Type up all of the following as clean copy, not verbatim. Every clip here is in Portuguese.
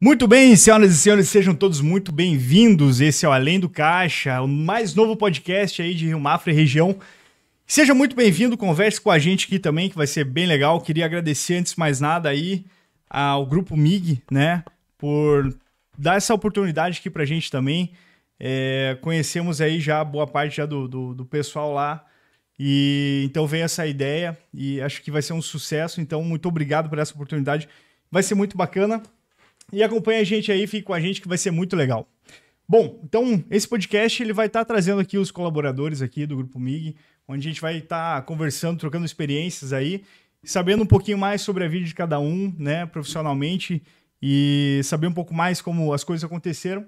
Muito bem, senhoras e senhores, sejam todos muito bem-vindos. Esse é o Além do Caixa, o mais novo podcast aí de Rio Mafra e região. Seja muito bem-vindo, converse com a gente aqui também, que vai ser bem legal. Queria agradecer, antes de mais nada, aí ao Grupo MIG, né, por dar essa oportunidade aqui pra gente também. Conhecemos aí já boa parte já do pessoal lá, e então veio essa ideia e acho que vai ser um sucesso. Então, muito obrigado por essa oportunidade. Vai ser muito bacana. E acompanha a gente aí, fique com a gente que vai ser muito legal. Bom, então esse podcast ele vai estar trazendo aqui os colaboradores aqui do Grupo MIG, onde a gente vai estar conversando, trocando experiências aí, sabendo um pouquinho mais sobre a vida de cada um, né, profissionalmente, e saber um pouco mais como as coisas aconteceram.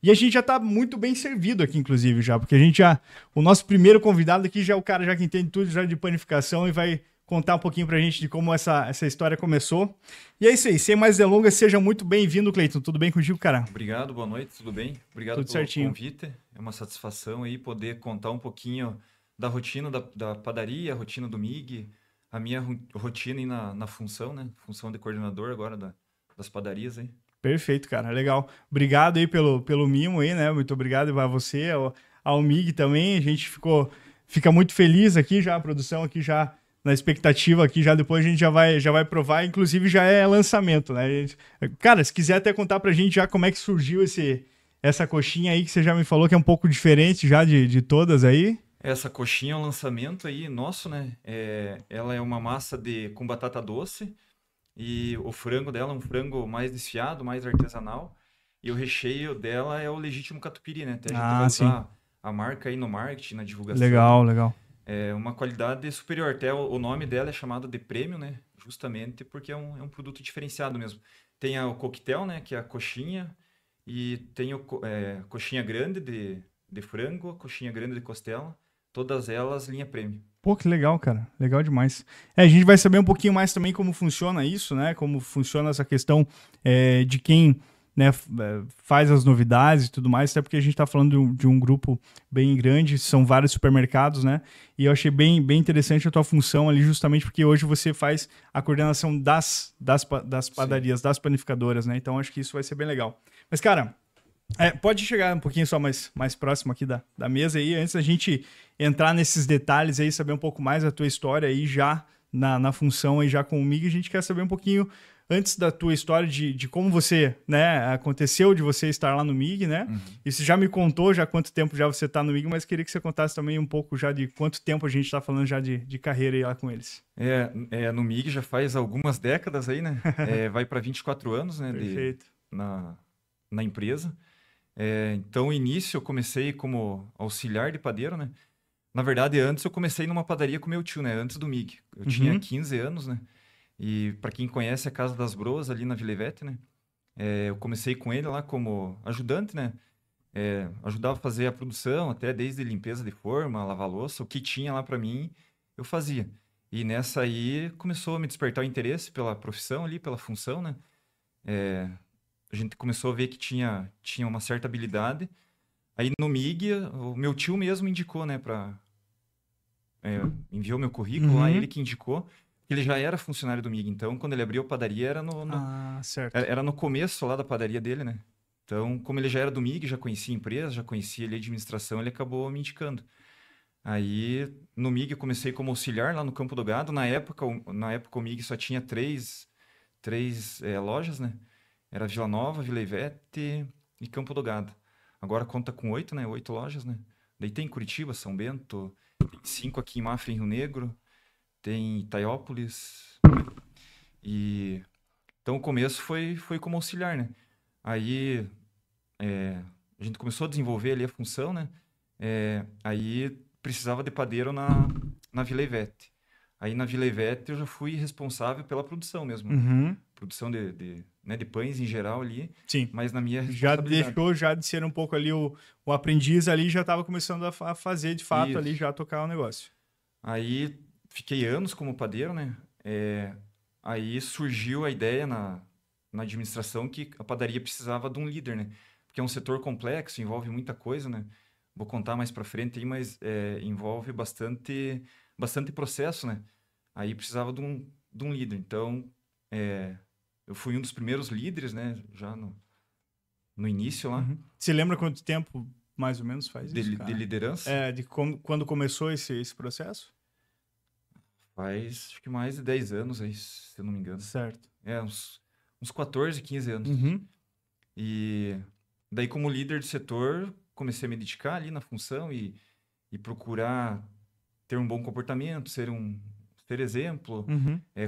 E a gente já está muito bem servido aqui, inclusive, já, porque a gente já... O nosso primeiro convidado aqui já é o cara já que entende tudo já de panificação e vai contar um pouquinho pra gente de como essa história começou. E é isso aí, sem mais delongas, seja muito bem-vindo, Cleiton. Tudo bem contigo, cara? Obrigado, boa noite, tudo bem? Obrigado Tudo pelo certinho. convite. É uma satisfação aí poder contar um pouquinho da rotina da padaria, a rotina do MIG, a minha rotina aí na função, né? Função de coordenador agora das padarias aí. Perfeito, cara, legal. Obrigado aí pelo mimo aí, né? Muito obrigado a você, ao MIG também. A gente fica muito feliz aqui já, a produção aqui já na expectativa aqui, já depois a gente já vai provar, inclusive já é lançamento, né? Cara, se quiser até contar pra gente já como é que surgiu essa coxinha aí, que você já me falou que é um pouco diferente já de todas aí. Essa coxinha é um lançamento aí nosso, né? Ela é uma massa com batata doce e o frango dela é um frango mais desfiado, mais artesanal. E o recheio dela é o legítimo catupiry, né? Até a gente vai usar a marca aí no marketing, na divulgação. Legal, legal. É uma qualidade superior. Até o nome dela é chamado de prêmio, né? Justamente porque é um produto diferenciado mesmo. Tem o coquetel, né? Que é a coxinha. E tem coxinha grande de frango, coxinha grande de costela. Todas elas linha prêmio. Pô, que legal, cara. Legal demais. A gente vai saber um pouquinho mais também como funciona isso, né? Como funciona essa questão de quem, né, faz as novidades e tudo mais, até porque a gente está falando de um grupo bem grande, são vários supermercados, né? E eu achei bem interessante a tua função ali, justamente porque hoje você faz a coordenação das padarias, das panificadoras, né? Então acho que isso vai ser bem legal. Mas, cara, pode chegar um pouquinho só mais próximo aqui da mesa aí, antes da gente entrar nesses detalhes aí, saber um pouco mais da tua história aí já na função aí já com o MIG, a gente quer saber um pouquinho antes da tua história de como você, né, aconteceu de você estar lá no MIG, né? Uhum. E você já me contou já quanto tempo já você está no MIG, mas queria que você contasse também um pouco já de quanto tempo a gente está falando já de carreira aí lá com eles. No MIG já faz algumas décadas aí, né? Vai para 24 anos, né? Perfeito. Na empresa. Então, no início eu comecei como auxiliar de padeiro, né? Na verdade, antes eu comecei numa padaria com meu tio, né? Antes do MIG. Eu tinha 15 anos, né? E para quem conhece a Casa das Broas ali na Vila Ivete, né? Eu comecei com ele lá como ajudante, né? Ajudava a fazer a produção, até desde limpeza de forma, lavar louça, o que tinha lá para mim, eu fazia. E nessa aí começou a me despertar o interesse pela profissão ali, pela função, né? A gente começou a ver que tinha uma certa habilidade. Aí no MIG, o meu tio mesmo indicou, né, enviou meu currículo lá, ele que indicou. Ele já era funcionário do MIG, então quando ele abriu a padaria Certo. era no começo lá da padaria dele, né? Então, como ele já era do MIG, já conhecia a empresa, já conhecia ali a administração, ele acabou me indicando. Aí no MIG eu comecei como auxiliar lá no Campo do Gado. Na época o MIG só tinha três lojas, né? Era Vila Nova, Vila Ivete e Campo do Gado. Agora conta com 8, né? 8 lojas, né? Daí tem Curitiba, São Bento, tem 5 aqui em Mafra, em Rio Negro, tem Itaiópolis. E então o começo foi como auxiliar, né? Aí a gente começou a desenvolver ali a função, né? Aí precisava de padeiro na Vila Ivete. Aí na Vila Ivete eu já fui responsável pela produção mesmo. Produção de pães em geral ali. Sim. Mas na minha Já responsabilidade. deixou já de ser um pouco ali o aprendiz ali, já estava começando a fazer de fato Isso. ali, já tocar o negócio. Aí fiquei anos como padeiro, né? Aí surgiu a ideia na administração que a padaria precisava de um líder, né? Porque é um setor complexo, envolve muita coisa, né? Vou contar mais para frente aí, mas envolve bastante processo, né? Aí precisava de um líder. Então, eu fui um dos primeiros líderes, né? Já no início lá. Você lembra quanto tempo mais ou menos faz isso, De cara? liderança? Quando começou esse processo? Faz, acho que mais de 10 anos aí, se eu não me engano. Certo. Uns 14, 15 anos. E daí, como líder de setor, comecei a me dedicar ali na função e procurar ter um bom comportamento, ser exemplo,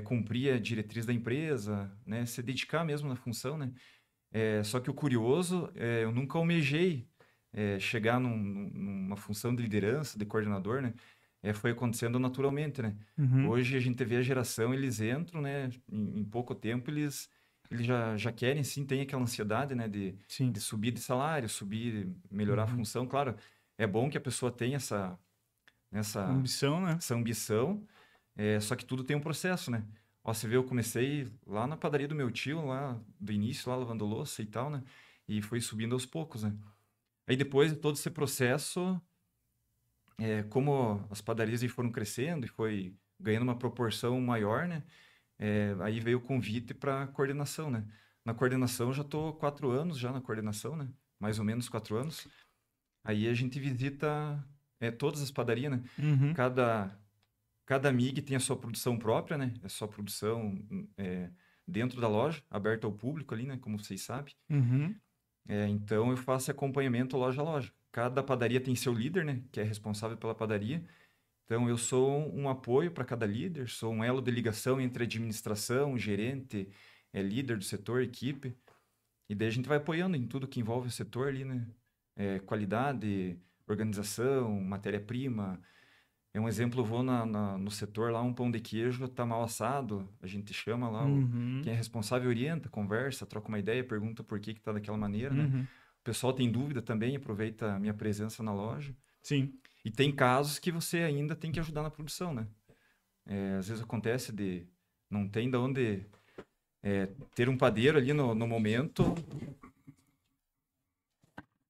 cumprir a diretriz da empresa, né? Se dedicar mesmo na função, né? Só que o curioso, eu nunca almejei chegar numa função de liderança, de coordenador, né? Foi acontecendo naturalmente, né? Hoje a gente vê a geração, eles entram, né? Em pouco tempo, eles já querem, sim, tem aquela ansiedade, né? De subir de salário, melhorar a função. Claro, é bom que a pessoa tenha essa ambição, né? Essa ambição, só que tudo tem um processo, né? Ó, você vê, eu comecei lá na padaria do meu tio, lá do início, lá lavando louça e tal, né? E foi subindo aos poucos, né? Aí depois de todo esse processo, como as padarias foram crescendo e foi ganhando uma proporção maior, né? Aí veio o convite para coordenação, né? Na coordenação eu já estou 4 anos já na coordenação, né? Mais ou menos 4 anos. Aí a gente visita todas as padarias, né? Cada MIG tem a sua produção própria, né? A sua produção dentro da loja, aberta ao público ali, né? Como vocês sabem. Então eu faço acompanhamento loja a loja. Cada padaria tem seu líder, né? Que é responsável pela padaria. Então eu sou um apoio para cada líder, sou um elo de ligação entre administração, gerente, líder do setor, equipe. E daí a gente vai apoiando em tudo que envolve o setor ali, né? Qualidade, organização, matéria-prima. Um exemplo, eu vou no setor lá, um pão de queijo tá mal assado, a gente chama lá, quem é responsável orienta, conversa, troca uma ideia, pergunta por que tá daquela maneira, né? O pessoal tem dúvida também, aproveita a minha presença na loja. Sim. E tem casos que você ainda tem que ajudar na produção, né? Às vezes acontece não tem de onde ter um padeiro ali no momento.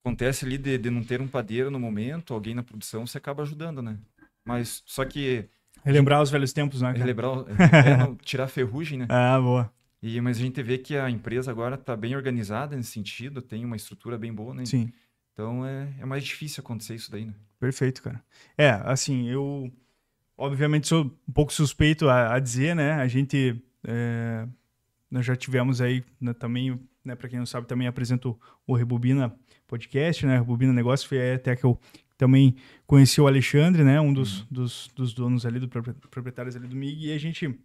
Acontece ali de não ter um padeiro no momento, alguém na produção, você acaba ajudando, né? Mas só que... Relembrar os velhos tempos, né, cara? Tirar a ferrugem, né? Ah, boa. Mas a gente vê que a empresa agora está bem organizada nesse sentido, tem uma estrutura bem boa, né? Sim. Então é mais difícil acontecer isso daí, né? Perfeito, cara. Assim, eu obviamente sou um pouco suspeito a dizer, né? A gente... nós já tivemos aí, né, também, né, para quem não sabe, também apresento o Rebobina Podcast, né? Rebobina Negócio, foi até que eu também conheci o Alexandre, né? Um dos donos ali, dos proprietários ali do MIG, e a gente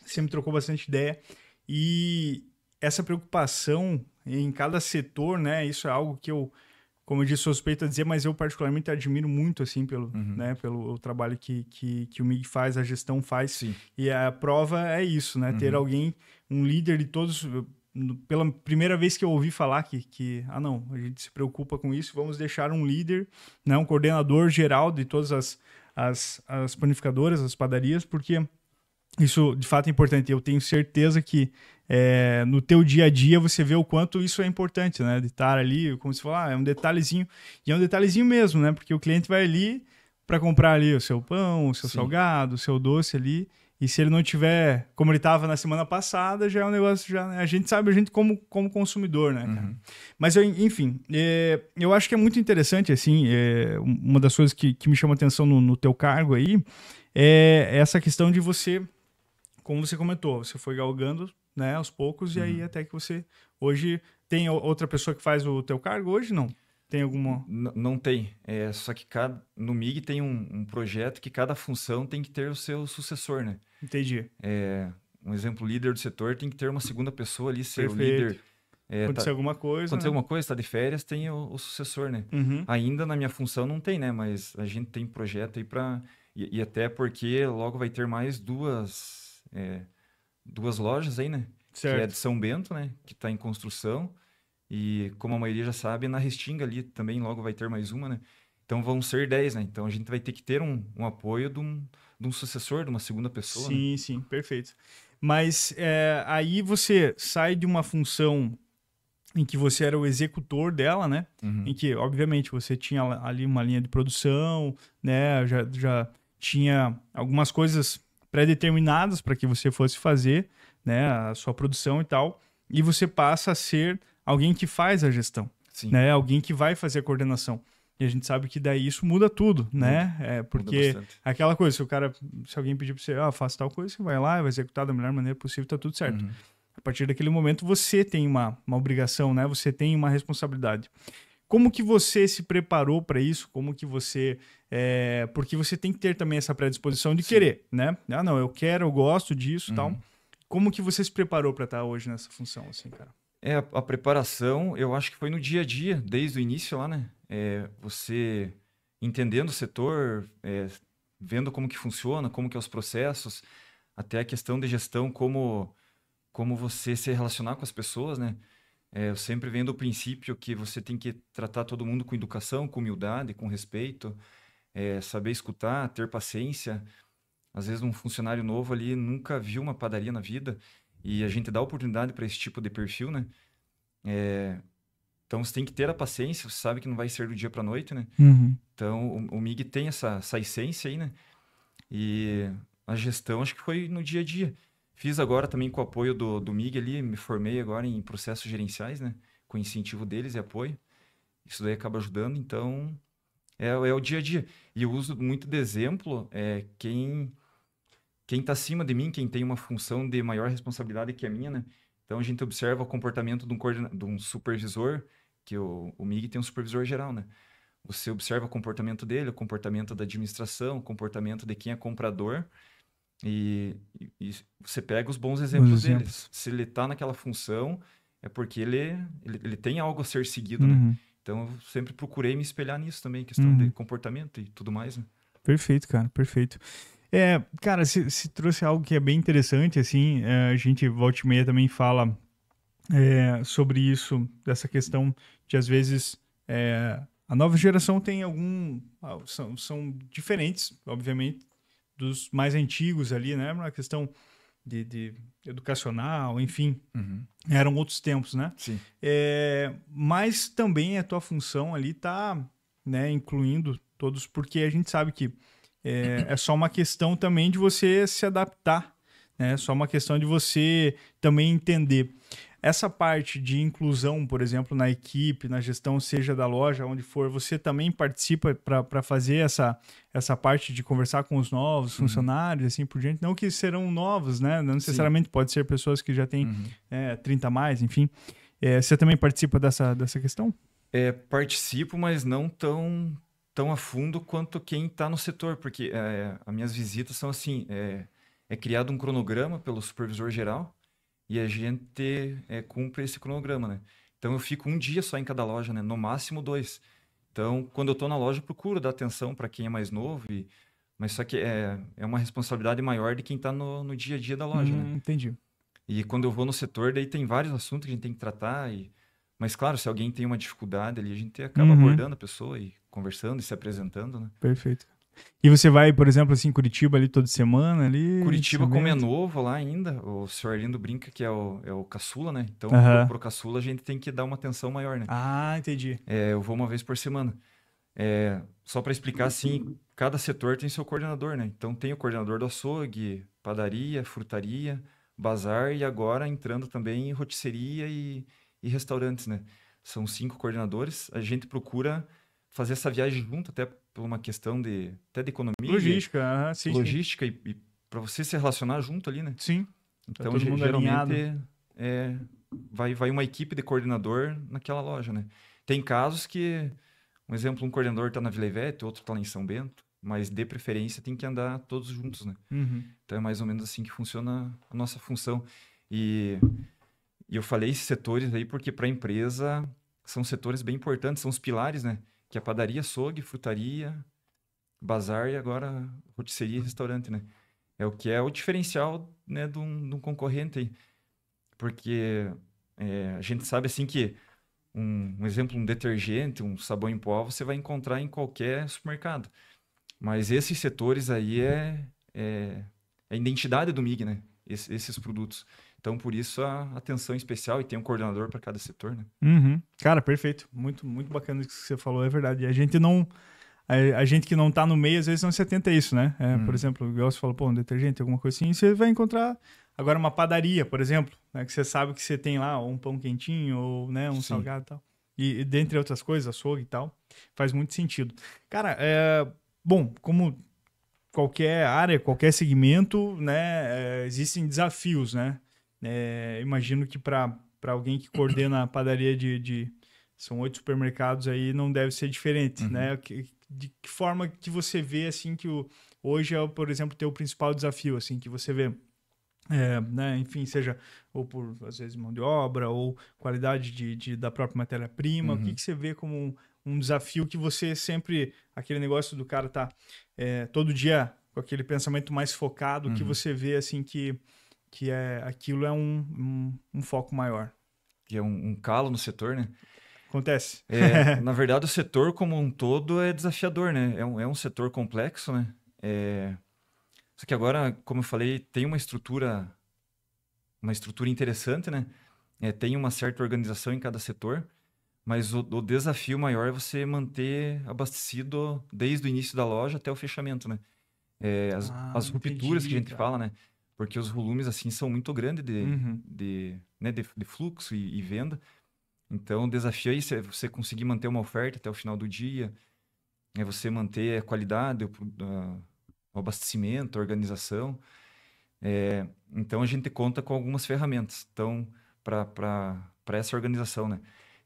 sempre trocou bastante ideia. E essa preocupação em cada setor, né? Isso é algo que eu, como eu disse, suspeito a dizer, mas eu particularmente admiro muito, assim, pelo trabalho que o MIG faz, a gestão faz. Sim. E a prova é isso, né? Ter alguém, um líder de todos... Pela primeira vez que eu ouvi falar que não, a gente se preocupa com isso, vamos deixar um líder, né, um coordenador geral de todas as panificadoras, as padarias, porque isso de fato é importante. Eu tenho certeza que no teu dia a dia você vê o quanto isso é importante, né, de estar ali, como você falou, é um detalhezinho, e é um detalhezinho mesmo, né, porque o cliente vai ali para comprar ali o seu pão, o seu salgado, o seu doce ali. E se ele não tiver, como ele estava na semana passada, já é um negócio, a gente sabe, como consumidor, né, cara? Mas, enfim, eu acho que é muito interessante, assim, uma das coisas que me chama a atenção no teu cargo aí, é essa questão de você, como você comentou, você foi galgando, né, aos poucos, e aí até que você, hoje, tem outra pessoa que faz o teu cargo hoje, não? Tem alguma... Não tem. Só que no MIG tem um projeto que cada função tem que ter o seu sucessor, né? Entendi. Um exemplo, líder do setor tem que ter uma segunda pessoa ali, ser o Perfeito. líder. Acontecer alguma coisa, Acontecer alguma coisa, está de férias, tem o sucessor, né? Ainda na minha função não tem, né? Mas a gente tem projeto aí para... E até porque logo vai ter mais duas lojas aí, né? Certo. Que é de São Bento, né? Que está em construção. E como a maioria já sabe, na Restinga ali também logo vai ter mais uma, né? Então vão ser 10, né? Então a gente vai ter que ter um apoio de um sucessor, de uma segunda pessoa. Sim, né? Sim, perfeito. Mas aí você sai de uma função em que você era o executor dela, né? Em que, obviamente, você tinha ali uma linha de produção, né? Já tinha algumas coisas pré-determinadas para que você fosse fazer, né, a sua produção e tal, e você passa a ser alguém que faz a gestão, Sim. né, alguém que vai fazer a coordenação. E a gente sabe que daí isso muda tudo, né? Porque bastante. aquela coisa, se alguém pedir para você, faça tal coisa, você vai lá, vai executar da melhor maneira possível, tá tudo certo. Uhum. A partir daquele momento, você tem uma obrigação, né? Você tem uma responsabilidade. Como que você se preparou para isso? Como que você... porque você tem que ter também essa predisposição de querer, né? Ah, não, eu quero, eu gosto disso e tal. Como que você se preparou para estar hoje nessa função, assim, cara? A preparação, eu acho que foi no dia a dia, desde o início lá, né? Você entendendo o setor, vendo como que funciona, como que é os processos, até a questão de gestão, como você se relacionar com as pessoas, né? Eu sempre venho do princípio que você tem que tratar todo mundo com educação, com humildade, com respeito, saber escutar, ter paciência. Às vezes um funcionário novo ali nunca viu uma padaria na vida e a gente dá oportunidade para esse tipo de perfil, né? Então você tem que ter a paciência, você sabe que não vai ser do dia para a noite, né? Então o MIG tem essa essência aí, né? E a gestão acho que foi no dia a dia. Fiz agora também com o apoio do MIG ali, me formei agora em processos gerenciais, né? Com incentivo deles e apoio. Isso daí acaba ajudando, então é o dia a dia. E eu uso muito de exemplo quem está acima de mim, quem tem uma função de maior responsabilidade que a minha, né? Então a gente observa o comportamento de um supervisor, que o MIG tem um supervisor geral, né? Você observa o comportamento dele, o comportamento da administração, o comportamento de quem é comprador e você pega os bons exemplos dele. Se ele está naquela função, é porque ele tem algo a ser seguido, né? Então eu sempre procurei me espelhar nisso também, questão de comportamento e tudo mais, né? Perfeito, cara, perfeito. Cara, se trouxe algo que é bem interessante, assim, a gente volta e meia também fala sobre isso, dessa questão de, às vezes, a nova geração tem são diferentes, obviamente, dos mais antigos ali, né? Uma questão de educacional, enfim, eram outros tempos, né? Sim. Mas também a tua função ali tá, né, incluindo todos, porque a gente sabe que é só uma questão também de você se adaptar, né? É só uma questão de você também entender. Essa parte de inclusão, por exemplo, na equipe, na gestão, seja da loja, onde for, você também participa para fazer essa parte de conversar com os novos funcionários, assim por diante. Não que serão novos, né? Não necessariamente pode ser pessoas que já têm 30 a mais, enfim. Você também participa dessa questão? Participo, mas não tão a fundo quanto quem está no setor, porque as minhas visitas são assim, é criado um cronograma pelo supervisor geral, e a gente cumpre esse cronograma, né? Então eu fico um dia só em cada loja, né? No máximo 2. Então, quando eu estou na loja, eu procuro dar atenção para quem é mais novo, mas só que é uma responsabilidade maior de quem está no dia a dia da loja, né? Entendi. E quando eu vou no setor, daí tem vários assuntos que a gente tem que tratar. Mas, claro, se alguém tem uma dificuldade ali, a gente acaba abordando a pessoa e conversando e se apresentando, né? Perfeito. E você vai, por exemplo, assim, em Curitiba ali toda semana ali? Curitiba, como é novo lá ainda, o senhor Arlindo brinca que é o caçula, né? Então, pro caçula, a gente tem que dar uma atenção maior, né? Ah, entendi. Eu vou uma vez por semana. Só para explicar, assim, cada setor tem seu coordenador, né? Então, tem o coordenador do açougue, padaria, frutaria, bazar e agora entrando também em rotisseria e restaurantes, né? São 5 coordenadores. A gente procura fazer essa viagem junto, até por uma questão até de economia. Logística, sim. Logística e para você se relacionar junto ali, né? Sim. Então, tá geralmente, vai uma equipe de coordenador naquela loja, né? Tem casos que, um exemplo, um coordenador está na Vila Ivete, outro está lá em São Bento, mas de preferência tem que andar todos juntos, né? Então é mais ou menos assim que funciona a nossa função. E eu falei esses setores aí porque para a empresa são setores bem importantes, são os pilares, né? Que é padaria, açougue, frutaria, bazar e agora rotisseria e restaurante, né? É o que é o diferencial, né, de um concorrente aí. Porque a gente sabe assim que um exemplo, um detergente, um sabão em pó, você vai encontrar em qualquer supermercado. Mas esses setores aí é a identidade do MIG, né? Esses produtos. Então, por isso, a atenção especial e tem um coordenador para cada setor, né? Cara, perfeito. Muito, muito bacana isso que você falou, é verdade. A gente não... A gente que não tá no meio, às vezes não se atenta a isso, né? Por exemplo, igual você falou, um detergente, alguma coisa assim, você vai encontrar Agora, uma padaria, por exemplo, né, que você sabe que você tem lá um pão quentinho ou, né, um Sim. salgado e tal. E dentre outras coisas, açougue e tal, faz muito sentido. Cara, bom, como qualquer área, qualquer segmento, né, existem desafios, né? Imagino que para alguém que coordena a padaria são 8 supermercados aí, não deve ser diferente, Uhum. né? De que forma que você vê, assim, que hoje é, por exemplo, teu principal desafio, assim, que você vê, né, enfim, seja ou por, às vezes, mão de obra ou qualidade da própria matéria-prima, o que Uhum. que você vê como um desafio que você sempre, aquele negócio do cara tá todo dia com aquele pensamento mais focado, que Uhum. você vê, assim, que aquilo é um foco maior. Que é um calo no setor, né? Acontece? Na verdade, o setor como um todo é desafiador, né? É um setor complexo, né? Só que agora, como eu falei, tem uma estrutura interessante, né? Tem uma certa organização em cada setor, mas o desafio maior é você manter abastecido desde o início da loja até o fechamento, né? Ah, As rupturas que a entendi, gente cara. fala, né? Porque os volumes, assim, são muito grandes Uhum. né, de fluxo e venda. Então, o desafio aí é você conseguir manter uma oferta até o final do dia, é você manter a qualidade, o abastecimento, a organização. Então, a gente conta com algumas ferramentas então, para essa organização, né?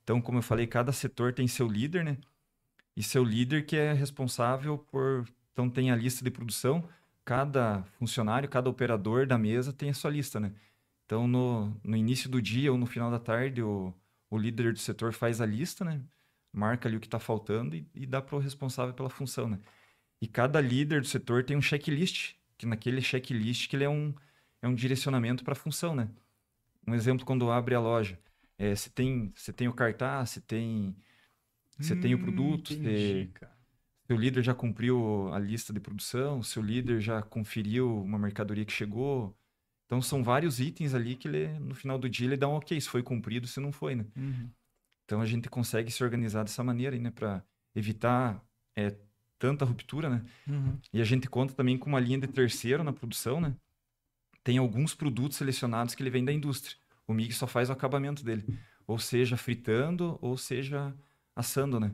Então, como eu falei, cada setor tem seu líder, né? E seu líder que é responsável por... Então, tem a lista de produção, cada funcionário, cada operador da mesa tem a sua lista, né? Então, no início do dia ou no final da tarde, o líder do setor faz a lista, né? Marca ali o que está faltando e dá para o responsável pela função, né? E cada líder do setor tem um checklist, que naquele checklist que ele é um direcionamento para a função, né? Um exemplo, quando abre a loja, você tem o cartaz, você tem o produto, Entendi, cara. seu líder já cumpriu a lista de produção, seu líder já conferiu uma mercadoria que chegou. Então, são vários itens ali que ele, no final do dia ele dá um ok, se foi cumprido, se não foi, né? Uhum. Então, a gente consegue se organizar dessa maneira aí, né? Para evitar tanta ruptura, né? Uhum. E a gente conta também com uma linha de terceiro na produção, né? Tem alguns produtos selecionados que ele vem da indústria. O MIG só faz o acabamento dele. Ou seja, fritando, ou seja, assando, né?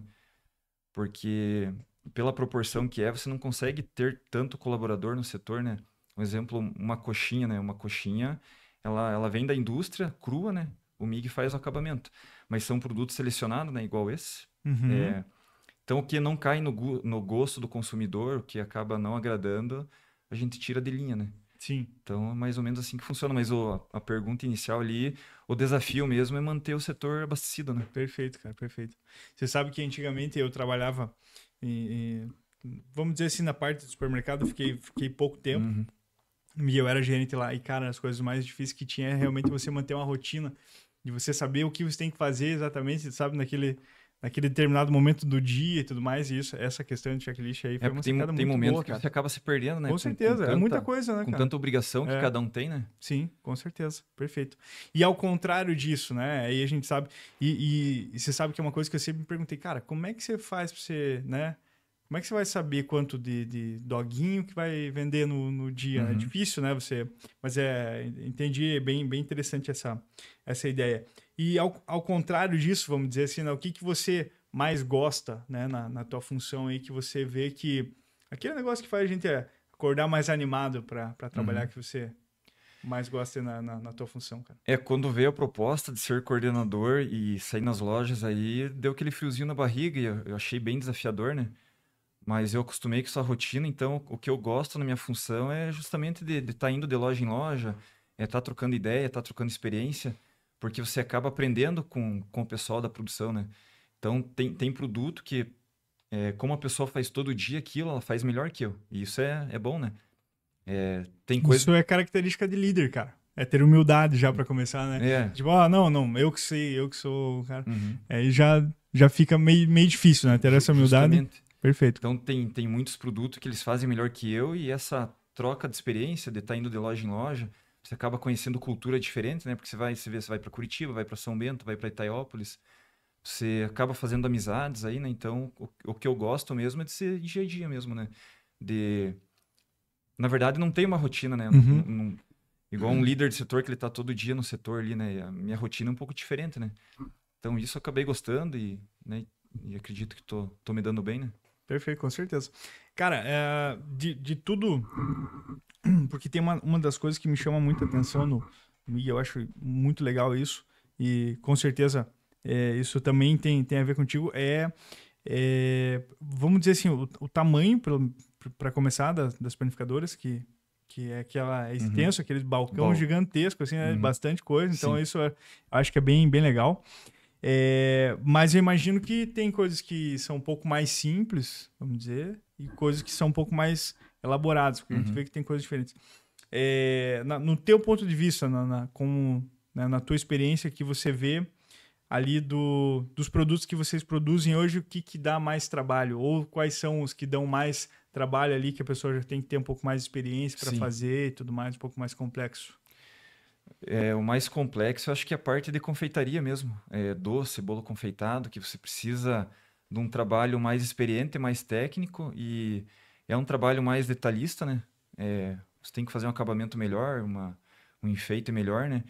Porque pela proporção que você não consegue ter tanto colaborador no setor, né? Um exemplo, uma coxinha, né? Uma coxinha, ela vem da indústria crua, né? O MIG faz o acabamento. Mas são produtos selecionados, né? Igual esse. Uhum. Então, o que não cai no gosto do consumidor, o que acaba não agradando, a gente tira de linha, né? Sim. Então, é mais ou menos assim que funciona. Mas a pergunta inicial ali, o desafio mesmo é manter o setor abastecido, né? Perfeito, cara, perfeito. Você sabe que antigamente eu trabalhava, vamos dizer assim, na parte do supermercado, eu fiquei pouco tempo. Uhum. E eu era gerente lá. E, cara, as coisas mais difíceis que tinha é realmente você manter uma rotina, de você saber o que você tem que fazer exatamente, sabe, naquele determinado momento do dia e tudo mais. E essa questão de checklist aí foi Porque uma tem, sacada tem muito momentos boa, que cara. você acaba se perdendo, né? Com Com certeza, é muita tanta, coisa, né, com cara? tanta obrigação que É. cada um tem, né? Sim, com certeza. Perfeito. E ao contrário disso, né? Aí a gente sabe. E você sabe que é uma coisa que eu sempre me perguntei, cara, como é que você faz pra você, né? Como é que você vai saber quanto de doguinho que vai vender no dia? É Uhum. difícil, né? Mas entendi, é bem interessante essa ideia. E ao contrário disso, vamos dizer assim, né? O que que você mais gosta, né? Na tua função aí, que você vê que aquele negócio que faz a gente acordar mais animado para trabalhar, Uhum. que você mais gosta na tua função, cara? Quando veio a proposta de ser coordenador e sair nas lojas aí, deu aquele friozinho na barriga e eu achei bem desafiador, né? Mas eu acostumei com essa rotina, então o que eu gosto na minha função é justamente de estar indo de loja em loja, estar trocando ideia, estar trocando experiência, porque você acaba aprendendo com o pessoal da produção, né? Então tem produto que, como a pessoa faz todo dia aquilo, ela faz melhor que eu. E isso é bom, né? Tem coisa. Isso é característica de líder, cara. É ter humildade já para começar, né? É. Tipo, não, eu que sei, eu que sou o cara. Uhum. Aí já fica meio difícil, né? Ter essa humildade. Justamente. Perfeito. Então tem muitos produtos que eles fazem melhor que eu e essa troca de experiência de estar indo de loja em loja, você acaba conhecendo cultura diferente, né? Porque você vai para Curitiba, vai para São Bento, vai para Itaiópolis, você acaba fazendo amizades aí, né? Então o que eu gosto mesmo é de ser dia a dia mesmo, né? Na verdade não tem uma rotina, né? Uhum. Igual um líder de setor que ele tá todo dia no setor ali, né? E a minha rotina é um pouco diferente, né? Então isso eu acabei gostando né, e acredito que tô me dando bem, né? Perfeito, com certeza. Cara, de tudo, porque tem uma das coisas que me chama muita atenção no MIG, eu acho muito legal isso, e com certeza isso também tem a ver contigo, vamos dizer assim, o tamanho, para começar, das panificadoras, que é aquela extenso, aquele balcão gigantesco, assim, né, bastante coisa, então Sim. isso eu acho que é bem, bem legal. Mas eu imagino que tem coisas que são um pouco mais simples, vamos dizer, e coisas que são um pouco mais elaboradas, porque a gente vê que tem coisas diferentes. No teu ponto de vista, na tua experiência, que você vê ali dos produtos que vocês produzem hoje, o que dá mais trabalho? Ou quais são os que dão mais trabalho ali, que a pessoa já tem que ter um pouco mais de experiência para fazer e tudo mais, um pouco mais complexo? O mais complexo, eu acho que é a parte de confeitaria mesmo. Doce, bolo confeitado, que você precisa de um trabalho mais experiente, mais técnico e é um trabalho mais detalhista, né? Você tem que fazer um acabamento melhor, um enfeite melhor, né?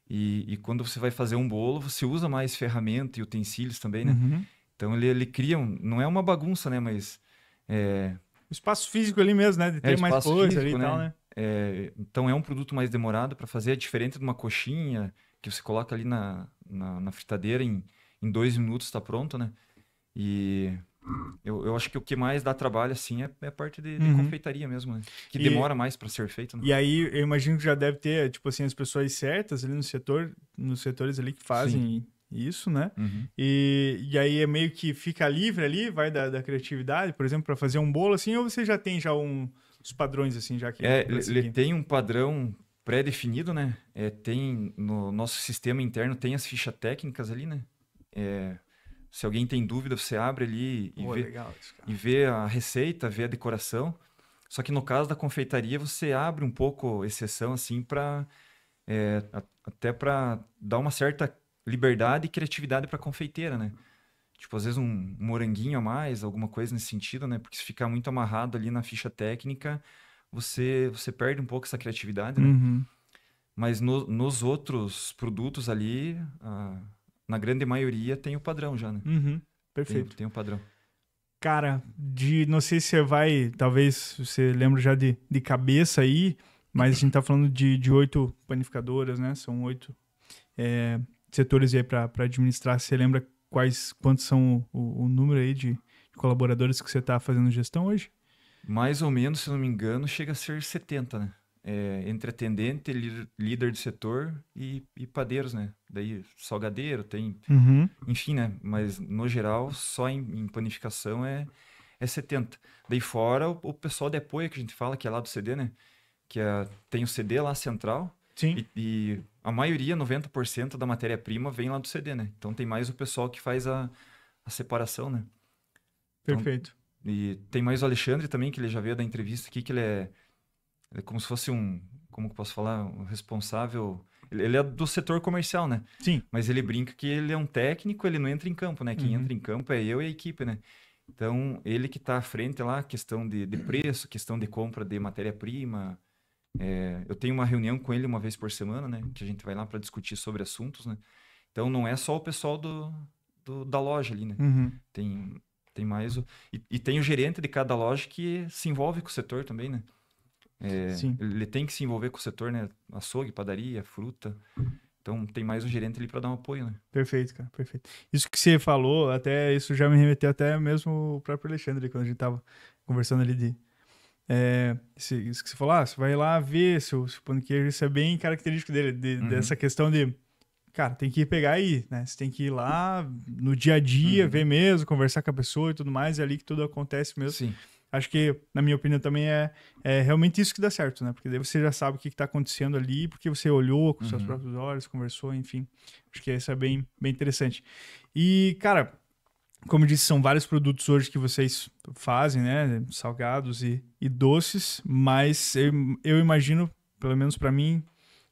E quando você vai fazer um bolo, você usa mais ferramenta e utensílios também, né? Uhum. Então ele cria não é uma bagunça, né? Mas O espaço físico ali mesmo, né? De ter mais espaço coisa ali físico, e tal, né? né? Então é um produto mais demorado para fazer, é diferente de uma coxinha que você coloca ali na fritadeira em 2 minutos está pronto, né? E eu acho que o que mais dá trabalho assim é a parte de confeitaria mesmo, né? Que demora mais para ser feito, né? E aí eu imagino que já deve ter, tipo assim, as pessoas certas ali no setor, nos setores ali que fazem isso, né? Uhum. E aí é meio que fica livre ali, vai da criatividade, por exemplo, para fazer um bolo assim, ou você já tem já os padrões assim, já que pra Ele seguir? tem um padrão pré-definido, né? Tem no nosso sistema interno tem as fichas técnicas ali, né? Se alguém tem dúvida, você abre ali Legal isso, cara. e vê a receita, vê a decoração. Só que no caso da confeitaria, você abre um pouco exceção assim para até para dar uma certa liberdade e criatividade para a confeiteira, né? Tipo, às vezes um moranguinho a mais, alguma coisa nesse sentido, né? Porque se ficar muito amarrado ali na ficha técnica, você perde um pouco essa criatividade, né? Uhum. Mas nos outros produtos ali, na grande maioria, tem o padrão já, né? Uhum. Perfeito. Tem o padrão. Cara, não sei se você vai, talvez você lembra já de cabeça aí, mas a gente tá falando de 8 panificadoras, né? São 8 setores aí para administrar. Você lembra quantos são o número aí de colaboradores que você tá fazendo gestão hoje? Mais ou menos, se não me engano, chega a ser 70, né? Entre atendente, líder de setor e padeiros, né? Daí salgadeiro, tem... Uhum. Enfim, né? Mas no geral, só em panificação é 70. Daí fora o pessoal de apoio que a gente fala, que é lá do CD, né? Tem o CD lá central. Sim. E a maioria, 90% da matéria-prima vem lá do CD, né? Então tem mais o pessoal que faz a separação, né? Então, Perfeito. e tem mais o Alexandre também, que ele já veio da entrevista aqui, que ele é como se fosse como que eu posso falar? Um responsável. Ele é do setor comercial, né? Sim. Mas ele brinca que ele é um técnico, ele não entra em campo, né? Quem entra em campo é eu e a equipe, né? Então, ele que está à frente lá, questão de preço, questão de compra de matéria-prima. Eu tenho uma reunião com ele uma vez por semana, né? Que a gente vai lá para discutir sobre assuntos, né? Então, não é só o pessoal da loja ali, né? Uhum. Tem mais e tem o gerente de cada loja que se envolve com o setor também, né? Sim. Ele tem que se envolver com o setor, né? Açougue, padaria, fruta. Então tem mais o gerente ali para dar um apoio, né? Perfeito, cara, perfeito. Isso que você falou, até isso já me remeteu até mesmo o próprio Alexandre, quando a gente tava conversando ali isso que você falou, você vai lá ver se o pão de queijo, isso é bem característico dele, dessa questão de, cara, tem que pegar aí, né? Você tem que ir lá no dia a dia, ver mesmo, conversar com a pessoa e tudo mais, é ali que tudo acontece mesmo. Sim. Acho que, na minha opinião, também é realmente isso que dá certo, né? Porque daí você já sabe o que está acontecendo ali, porque você olhou com seus próprios olhos, conversou, enfim. Acho que isso é bem, bem interessante. E, cara, como eu disse, são vários produtos hoje que vocês fazem, né? Salgados e doces, mas eu imagino, pelo menos para mim,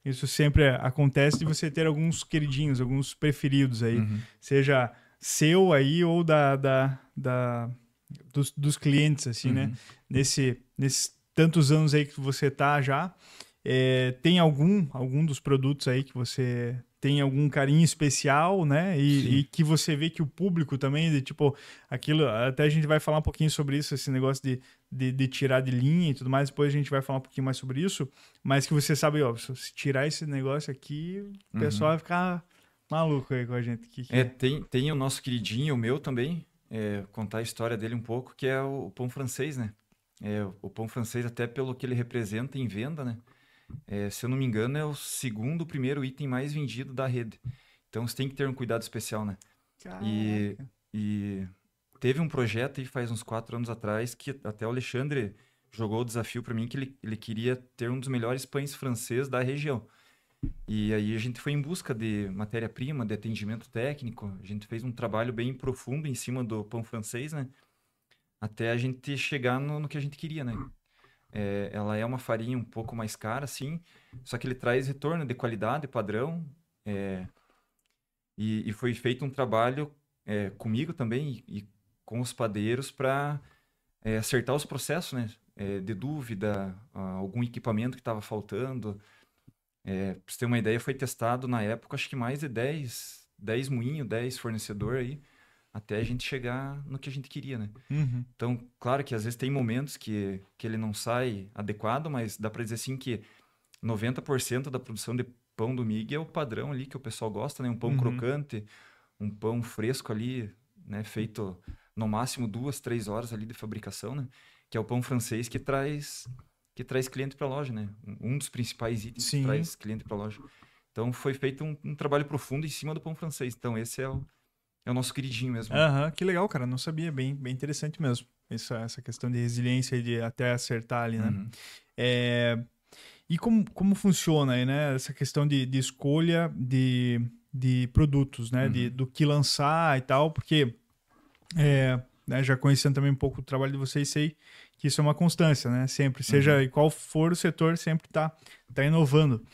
isso sempre acontece de você ter alguns queridinhos, alguns preferidos aí. Seja seu aí ou dos clientes, assim, né? Nesses tantos anos aí que você tá já, Tem algum dos produtos aí que você tem algum carinho especial, né? E que você vê que o público também, de, tipo, aquilo, até a gente vai falar um pouquinho sobre isso, esse negócio de tirar de linha e tudo mais, depois a gente vai falar um pouquinho mais sobre isso, mas que você sabe, ó, se tirar esse negócio aqui, o pessoal vai ficar maluco aí com a gente. Tem o nosso queridinho, o meu também, contar a história dele um pouco, que é o pão francês, né? O pão francês, até pelo que ele representa em venda, né? Se eu não me engano, é o segundo, primeiro item mais vendido da rede. Então você tem que ter um cuidado especial, né? E, Caraca. e teve um projeto aí faz uns 4 anos atrás que até o Alexandre jogou o desafio para mim que ele queria ter um dos melhores pães francês da região. E aí a gente foi em busca de matéria-prima, de atendimento técnico. A gente fez um trabalho bem profundo em cima do pão francês, né? Até a gente chegar no que a gente queria, né? Ela é uma farinha um pouco mais cara, sim, só que ele traz retorno de qualidade, padrão. é, e foi feito um trabalho comigo também e com os padeiros para acertar os processos, né? De dúvida, algum equipamento que estava faltando. Pra você ter uma ideia, foi testado na época, acho que mais de 10 moinhos, 10 fornecedor aí, até a gente chegar no que a gente queria, né? Uhum. Então, claro que às vezes tem momentos que ele não sai adequado, mas dá para dizer assim que 90% da produção de pão do Mig é o padrão ali que o pessoal gosta, né? Um pão Uhum. crocante, um pão fresco ali, né? Feito no máximo 2, 3 horas ali de fabricação, né? Que é o pão francês que traz cliente para a loja, né? Um dos principais itens que Sim. traz cliente para a loja. Então foi feito um trabalho profundo em cima do pão francês. Então esse é o nosso queridinho mesmo, né? Aham, que legal, cara. Não sabia. Bem interessante mesmo. Essa questão de resiliência e de até acertar ali, né? Uhum. É, e como funciona aí, né? Essa questão de escolha de produtos, né? Uhum. Do que lançar e tal, porque né, já conhecendo também um pouco o trabalho de vocês, sei que isso é uma constância, né? Sempre, seja Uhum. em qual for o setor, sempre tá inovando.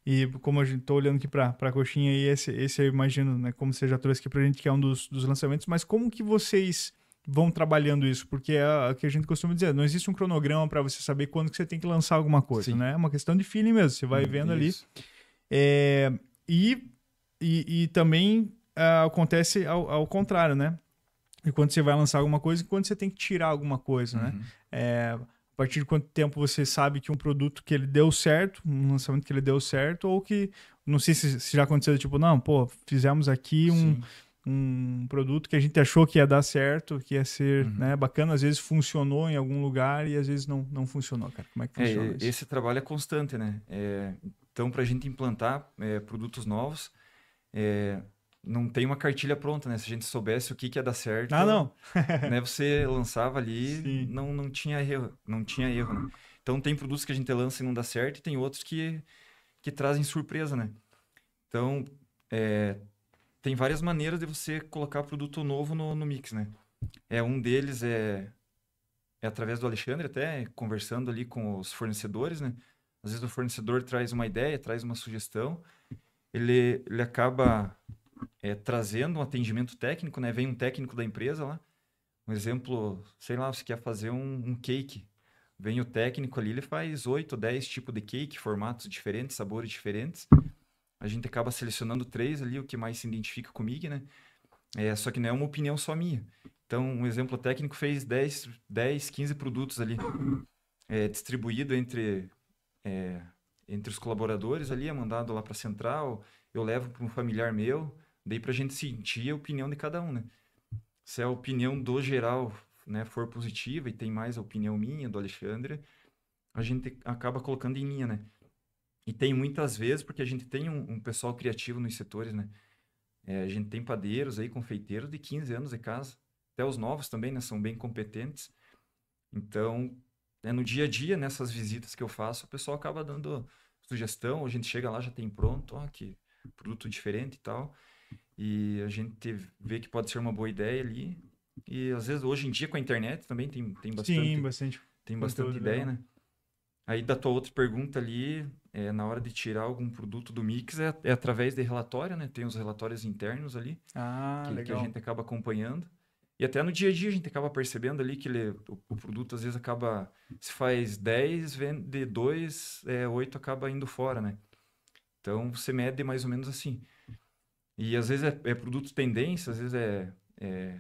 E como a gente tô olhando aqui para a coxinha aí, esse eu imagino, né, como você já trouxe aqui pra gente, que é um dos lançamentos, mas como que vocês vão trabalhando isso? Porque é o que a gente costuma dizer, não existe um cronograma para você saber quando que você tem que lançar alguma coisa, Sim. né? É uma questão de feeling mesmo, você vai vendo ali. Isso. É, e, e também acontece ao contrário, né? E quando você vai lançar alguma coisa e quando você tem que tirar alguma coisa, né? Uhum. A partir de quanto tempo você sabe que um produto que ele deu certo, um lançamento que ele deu certo, ou que, não sei se já aconteceu, tipo, não, pô, fizemos aqui Sim. um produto que a gente achou que ia dar certo, que ia ser, Uhum. né, bacana, às vezes funcionou em algum lugar e às vezes não funcionou, cara. Como é que funciona isso? Esse trabalho é constante, né? Então, para a gente implantar produtos novos, é, não tem uma cartilha pronta, né? Se a gente soubesse o que ia dar Ah, certo, não. né? Você lançava ali, Sim. não tinha erro, não tinha erro, né? Então, tem produtos que a gente lança e não dá certo, e tem outros que trazem surpresa, né? Então, tem várias maneiras de você colocar produto novo no mix, né? Um deles é através do Alexandre até, conversando ali com os fornecedores, né? Às vezes o fornecedor traz uma ideia, traz uma sugestão, ele acaba trazendo um atendimento técnico, né? Vem um técnico da empresa lá, um exemplo, sei lá, você quer fazer um cake, vem o técnico ali, ele faz 8, 10 tipos de cake, formatos diferentes, sabores diferentes, a gente acaba selecionando 3 ali, o que mais se identifica comigo, né? Só que não é uma opinião só minha. Então, um exemplo técnico fez 10, 15 produtos ali, distribuído entre os colaboradores ali, é mandado lá para a central, eu levo para um familiar meu, daí para a gente sentir a opinião de cada um, né? Se a opinião do geral, né, for positiva e tem mais a opinião minha, do Alexandre, a gente acaba colocando em linha, né? E tem muitas vezes, porque a gente tem um pessoal criativo nos setores, né? A gente tem padeiros aí, confeiteiros de 15 anos de casa. Até os novos também, né? São bem competentes. Então, no dia a dia, nessas visitas que eu faço, o pessoal acaba dando sugestão. A gente chega lá, já tem pronto, ó, que produto diferente e tal. E a gente vê que pode ser uma boa ideia ali. E às vezes, hoje em dia, com a internet também tem Sim, bastante, bastante tem bastante conteúdo ideia, legal. né? Aí da tua outra pergunta ali, na hora de tirar algum produto do mix, é através de relatório, né? Tem os relatórios internos ali Ah, que a legal. gente acaba acompanhando. E até no dia a dia a gente acaba percebendo ali que o produto às vezes acaba, se faz 10, vende 2, 8 acaba indo fora, né? Então você mede mais ou menos assim. E às vezes é produto tendência, às vezes é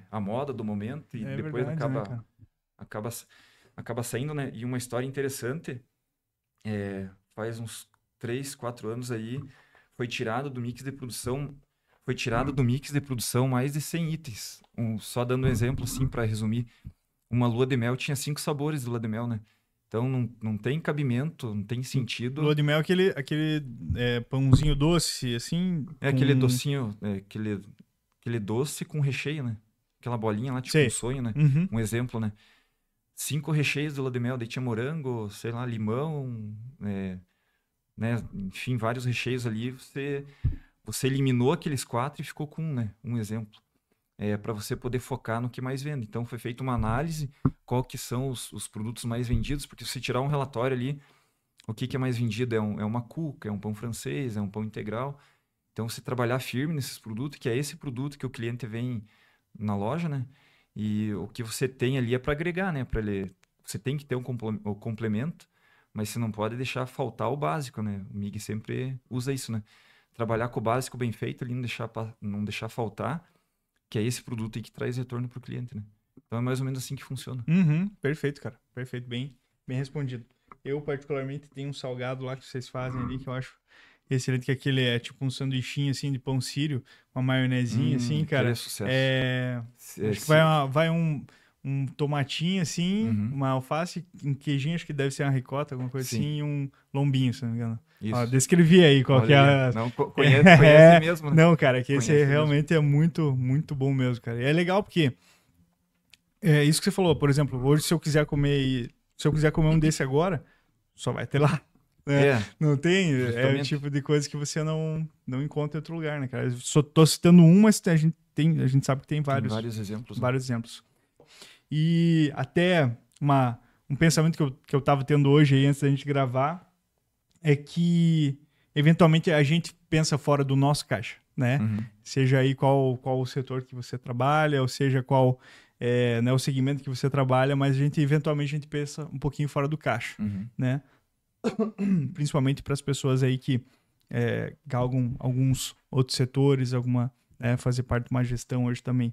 a moda do momento e É depois verdade, né, cara? acaba, acaba saindo, né? E uma história interessante, faz uns 3, 4 anos aí, foi tirado do mix de produção, mais de 100 itens. Só dando um exemplo assim para resumir, uma lua de mel tinha 5 sabores de lua de mel, né? Então não tem cabimento, não tem Lua sentido. de mel é aquele pãozinho doce, assim, É aquele com... docinho, aquele doce com recheio, né? Aquela bolinha lá, tipo um Sei. sonho, né? Uhum. Um exemplo, né? 5 recheios de lua de mel, daí tinha morango, sei lá, limão, né? Enfim, vários recheios ali. Você eliminou aqueles 4 e ficou com um, né? Um exemplo. Para você poder focar no que mais vende. Então, foi feita uma análise, qual que são os produtos mais vendidos, porque se você tirar um relatório ali, o que é mais vendido é uma cuca, é um pão francês, é um pão integral. Então, você trabalhar firme nesses produtos, que é esse produto que o cliente vem na loja, né? E o que você tem ali é para agregar, né? Você tem que ter o complemento, mas você não pode deixar faltar o básico, né? O MIG sempre usa isso, né? Trabalhar com o básico bem feito ali, não deixar faltar, que é esse produto aí que traz retorno para o cliente, né? Então é mais ou menos assim que funciona. Uhum. Perfeito, cara. Perfeito. Bem respondido. Eu, particularmente, tenho um salgado lá que vocês fazem ali que eu acho excelente, que aquele é tipo um sanduichinho, assim, de pão sírio, uma maionezinha, assim, Aquele é cara. sucesso. É, Acho que se- vai um tomatinho, assim, Uhum, uma alface, um queijinho, acho que deve ser uma ricota, alguma coisa sim, assim, e um lombinho, se não me engano. Ó, isso. descrevi aí qual que Olha é aí. a... Não, conhece mesmo, né? Não, cara, que esse Conhece mesmo. realmente é muito, muito bom mesmo, cara. E é legal porque é isso que você falou, por exemplo, hoje se eu quiser comer um desse agora, só vai ter lá, né? É, Não tem, é o justamente. tipo de coisa que você não encontra em outro lugar, né, cara? Eu só tô citando um, mas a gente sabe que tem Tem vários, vários exemplos, né? vários exemplos. E até um pensamento que eu tava tendo hoje aí antes da gente gravar é que eventualmente a gente pensa fora do nosso caixa, né? Uhum, Seja aí qual o setor que você trabalha, ou seja qual né, o segmento que você trabalha, mas eventualmente a gente pensa um pouquinho fora do caixa, uhum. né? Principalmente para as pessoas aí que galgam alguns outros setores, fazer parte de uma gestão hoje também.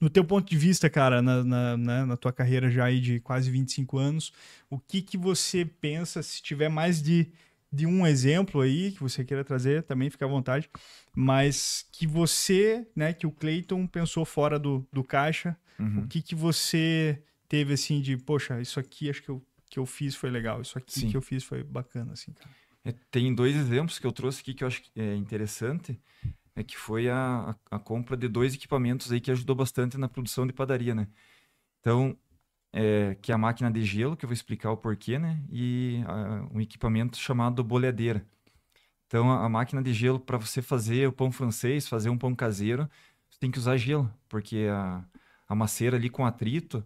No teu ponto de vista, cara, na tua carreira já aí de quase 25 anos, o que você pensa, se tiver mais de um exemplo aí que você queira trazer, também fica à vontade, mas que você, né, que o Clayton pensou fora do caixa, o Uhum. que você teve assim de, poxa, isso aqui acho que eu fiz foi legal, isso aqui que Sim. eu fiz foi bacana, assim, cara. Tem 2 exemplos que eu trouxe aqui que eu acho que é interessante, que foi a compra de 2 equipamentos aí que ajudou bastante na produção de padaria, né? Então, que é a máquina de gelo, que eu vou explicar o porquê, né? E um equipamento chamado boleadeira. Então, a máquina de gelo, para você fazer o pão francês, fazer um pão caseiro, você tem que usar gelo, porque a maceira ali com atrito,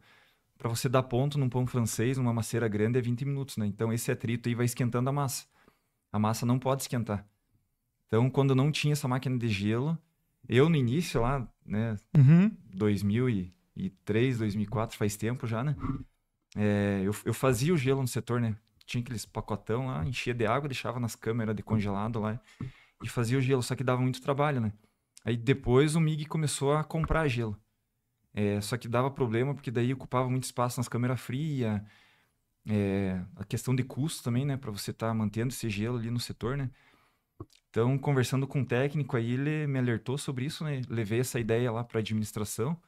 para você dar ponto num pão francês, numa maceira grande, é 20 minutos, né? Então, esse atrito aí vai esquentando a massa. A massa não pode esquentar. Então, quando não tinha essa máquina de gelo, eu no início lá, né, Uhum. 2003, 2004, faz tempo já, né? Eu fazia o gelo no setor, né? Tinha aqueles pacotão lá, enchia de água, deixava nas câmeras de congelado lá e fazia o gelo, só que dava muito trabalho, né? Aí depois o MIG começou a comprar gelo. Só que dava problema porque daí ocupava muito espaço nas câmeras frias, a questão de custo também, né? Para você estar mantendo esse gelo ali no setor, né? Então, conversando com o técnico aí, ele me alertou sobre isso, né? Levei essa ideia lá para a administração.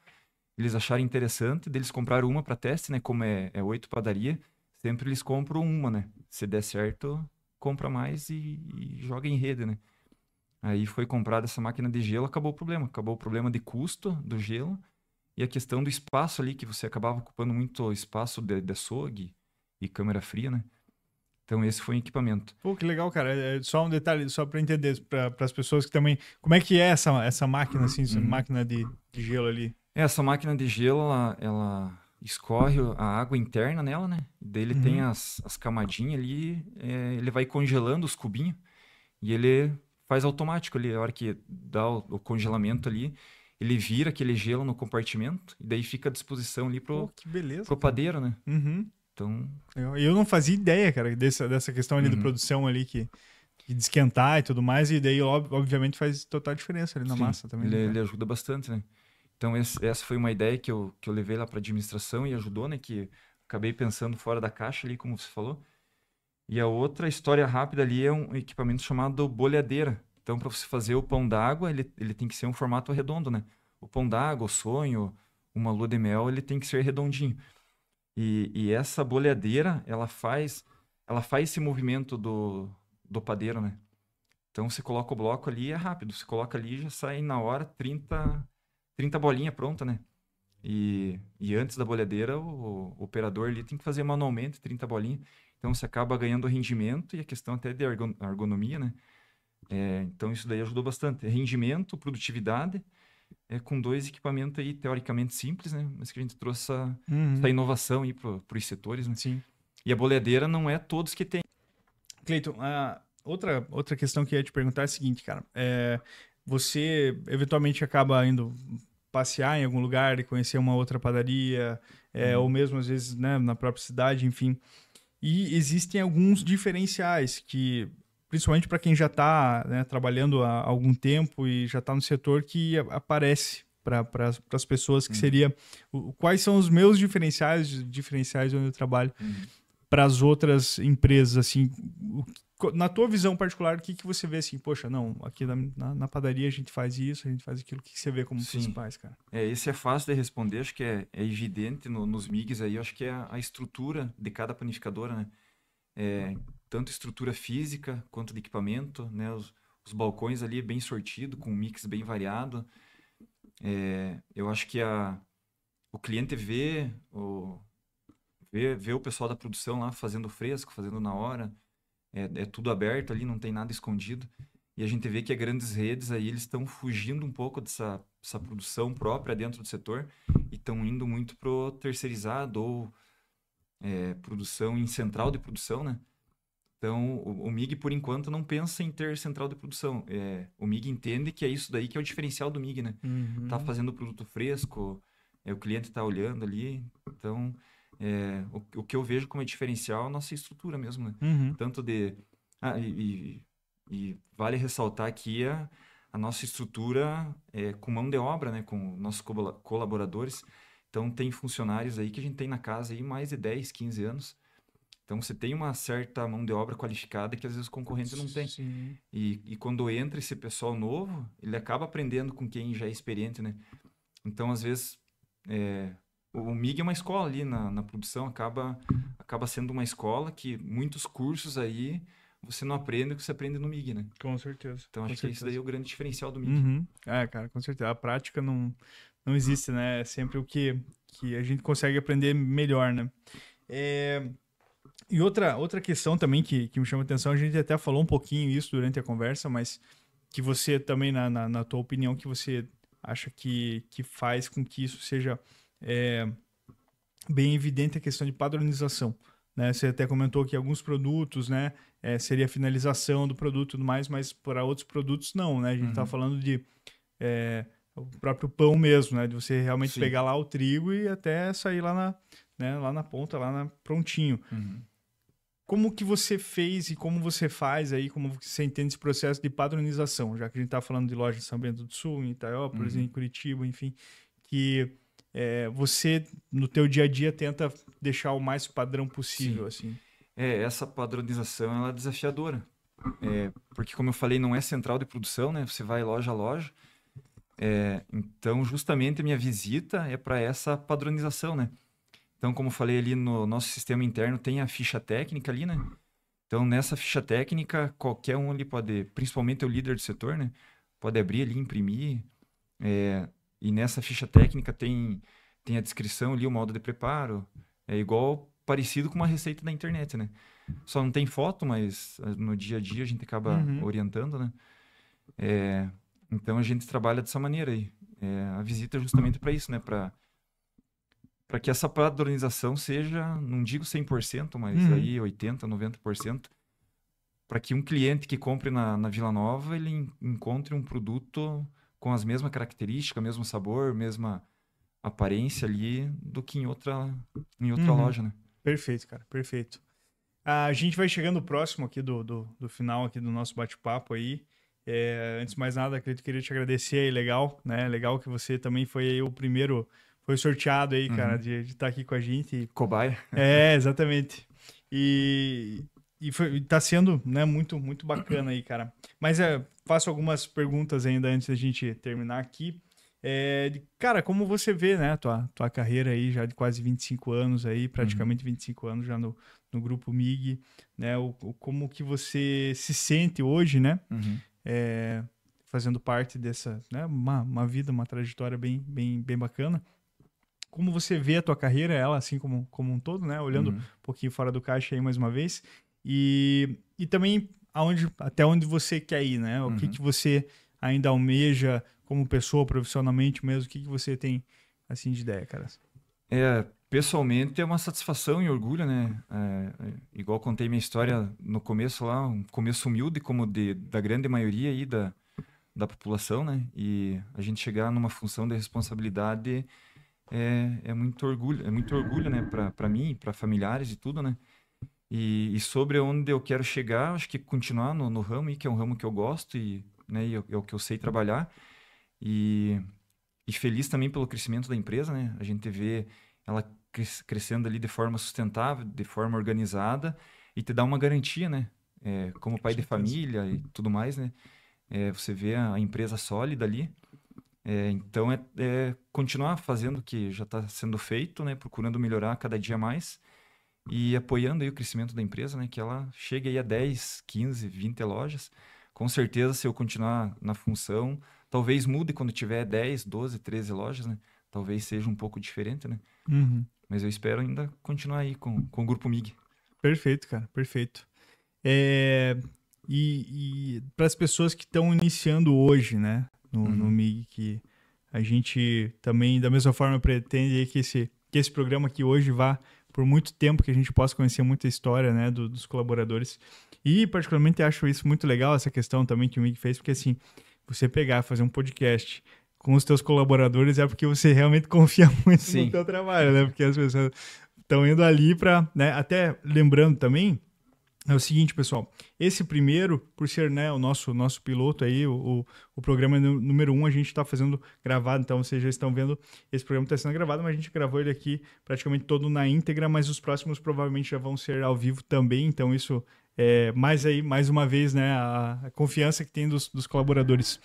Eles acharam interessante, daí eles compraram uma para teste, né? Como é 8 padaria, sempre eles compram uma, né? Se der certo, compra mais e joga em rede, né? Aí foi comprada essa máquina de gelo, acabou o problema. Acabou o problema de custo do gelo e a questão do espaço ali, que você acabava ocupando muito espaço de açougue e câmera fria, né? Então esse foi o equipamento. Pô, que legal, cara. Só um detalhe, só para entender, para as pessoas que também. Como é que é essa máquina, assim, essa Uhum. máquina de gelo ali? Essa máquina de gelo, ela escorre a água interna nela, né? Daí ele tem Uhum. as camadinhas ali, ele vai congelando os cubinhos e ele faz automático ali, a hora que dá o congelamento ali, ele vira aquele gelo no compartimento e daí fica à disposição ali Pô, que beleza. pro padeiro, né? Uhum. Então, Eu não fazia ideia, cara, dessa questão ali de produção ali de esquentar e tudo mais, e daí, obviamente, faz total diferença ali na sim, massa também. Né, ele cara? ajuda bastante, né? Então, essa foi uma ideia que eu levei lá para administração e ajudou, né? Que acabei pensando fora da caixa ali, como você falou. E a outra história rápida ali é um equipamento chamado bolhadeira. Então, para você fazer o pão d'água, ele tem que ser um formato redondo, né? O pão d'água, o sonho, uma lua de mel, ele tem que ser redondinho. E essa bolhadeira, ela faz esse movimento do padeiro, né? Então, você coloca o bloco ali, é rápido. Você coloca ali, já sai na hora 30 bolinhas pronta, né? E antes da bolhadeira, o operador ali tem que fazer manualmente 30 bolinhas. Então, você acaba ganhando rendimento e a questão até de ergonomia, né? Então, isso daí ajudou bastante. Rendimento, produtividade, com 2 equipamentos aí, teoricamente simples, né? Mas que a gente trouxe essa inovação aí para os setores, né? Sim. E a bolhadeira não é todos que tem. Cleiton, outra questão que eu ia te perguntar é a seguinte, cara. Você eventualmente acaba indo passear em algum lugar e conhecer uma outra padaria, ou mesmo às vezes, né, na própria cidade, enfim. E existem alguns diferenciais que, principalmente para quem já está, né, trabalhando há algum tempo e já está no setor, que aparece para as pessoas, que seria quais são os meus diferenciais onde eu trabalho para as outras empresas, assim, na tua visão particular, o que você vê assim, poxa, não, aqui na padaria a gente faz isso, a gente faz aquilo, o que você vê como Sim. principais, cara? Esse é fácil de responder, acho que é evidente nos MIGs aí, acho que é a estrutura de cada panificadora, né? Tanto estrutura física quanto de equipamento, né? Os balcões ali bem sortido, com um mix bem variado. Eu acho que o cliente vê o pessoal da produção lá fazendo fresco, fazendo na hora, é tudo aberto ali, não tem nada escondido. E a gente vê que as grandes redes aí, eles estão fugindo um pouco dessa produção própria dentro do setor e estão indo muito pro terceirizado ou produção em central de produção, né? Então, o MIG, por enquanto, não pensa em ter central de produção. O MIG entende que é isso daí que é o diferencial do MIG, né? Tá fazendo produto fresco, o cliente tá olhando ali. Então, o que eu vejo como diferencial é a nossa estrutura mesmo, né? Tanto de... E vale ressaltar aqui a nossa estrutura com mão de obra, né? Com nossos colaboradores. Então, tem funcionários aí que a gente tem na casa aí mais de 10, 15 anos. Então, você tem uma certa mão de obra qualificada que às vezes o concorrente não tem. Sim. E quando entra esse pessoal novo, ele acaba aprendendo com quem já é experiente, né? Então, às vezes, o MIG é uma escola ali na produção, acaba sendo uma escola que muitos cursos aí você não aprende o que você aprende no MIG, né? Com certeza. Então, acho que esse daí é o grande diferencial do MIG. Cara, com certeza. A prática não existe, né? É sempre o que a gente consegue aprender melhor, né? E outra questão também que me chama a atenção, a gente até falou um pouquinho isso durante a conversa, mas que você também, na tua opinião, que você acha que faz com que isso seja bem evidente, a questão de padronização. Né? Você até comentou que alguns produtos, né, seria a finalização do produto e tudo mais, mas para outros produtos não, né? A gente está falando de o próprio pão mesmo, né? De você realmente Sim. pegar lá o trigo e até sair lá na ponta, prontinho. Como que você fez e como você faz aí, como você entende esse processo de padronização, já que a gente está falando de loja em São Bento do Sul, em Itaiópolis, em Curitiba, enfim, que você, no teu dia a dia, tenta deixar o mais padrão possível, Sim. assim. Essa padronização ela é desafiadora, porque como eu falei, não é central de produção, né? Você vai loja a loja, então justamente a minha visita é para essa padronização, né? Então, como eu falei ali no nosso sistema interno, tem a ficha técnica ali, né? Então, nessa ficha técnica, qualquer um ali pode, principalmente o líder do setor, né? Pode abrir ali, imprimir. E nessa ficha técnica tem a descrição ali, o modo de preparo. É igual, parecido com uma receita da internet, né? Só não tem foto, mas no dia a dia a gente acaba orientando, né? Então, a gente trabalha dessa maneira aí. A visita é justamente para isso, né? Para que essa padronização seja, não digo 100%, mas aí 80%, 90%, para que um cliente que compre na Vila Nova, ele encontre um produto com as mesmas características, mesmo sabor, mesma aparência ali do que em outra loja, né? Perfeito, cara, perfeito. A gente vai chegando próximo aqui do final aqui do nosso bate-papo aí. Antes de mais nada, acredito que queria te agradecer aí, legal, né? Legal que você também foi aí o primeiro, foi sorteado aí, cara, de estar aqui com a gente. Cobaia. Exatamente. Tá sendo, né, muito, muito bacana aí, cara. Mas faço algumas perguntas ainda antes da gente terminar aqui. Cara, como você vê, né, tua carreira aí já de quase 25 anos aí, praticamente 25 anos já no Grupo MIG, né, como que você se sente hoje, né, fazendo parte dessa, né, uma vida, uma trajetória bem, bem, bem bacana. Como você vê a tua carreira, ela assim como um todo, né, olhando um pouquinho fora do caixa aí mais uma vez, e também até onde você quer ir, né, o que você ainda almeja como pessoa, profissionalmente mesmo, o que você tem, assim, de ideia, cara? Pessoalmente é uma satisfação e orgulho, né? Igual contei minha história no começo lá, um começo humilde como da grande maioria aí da população, né? E a gente chegar numa função de responsabilidade é muito orgulho, né? Para mim, para familiares e tudo, né? E sobre onde eu quero chegar, acho que continuar no ramo aí, que é um ramo que eu gosto né, e é o que eu sei trabalhar. E feliz também pelo crescimento da empresa, né? A gente vê ela crescendo ali de forma sustentável, de forma organizada e te dá uma garantia, né? Como pai de família e tudo mais, né? Você vê a empresa sólida ali. Então, continuar fazendo o que já está sendo feito, né? Procurando melhorar cada dia mais e apoiando aí o crescimento da empresa, né? Que ela chegue aí a 10, 15, 20 lojas. Com certeza, se eu continuar na função, talvez mude quando tiver 10, 12, 13 lojas, né? Talvez seja um pouco diferente, né? Mas eu espero ainda continuar aí com o Grupo MIG. Perfeito, cara, perfeito. E para as pessoas que estão iniciando hoje, né, no MIG, que a gente também, da mesma forma, pretende que esse programa aqui hoje vá por muito tempo, que a gente possa conhecer muita história, né, dos colaboradores. E, particularmente, acho isso muito legal, essa questão também que o MIG fez, porque, assim, você pegar, fazer um podcast com os teus colaboradores é porque você realmente confia muito no teu trabalho, né? Porque as pessoas estão indo ali para, né? Até lembrando também, é o seguinte, pessoal, esse primeiro, por ser, né, o nosso piloto aí, o programa número 1, a gente está fazendo gravado, então vocês já estão vendo, esse programa está sendo gravado, mas a gente gravou ele aqui praticamente todo na íntegra, mas os próximos provavelmente já vão ser ao vivo também, então isso mais uma vez, né, a confiança que tem dos colaboradores.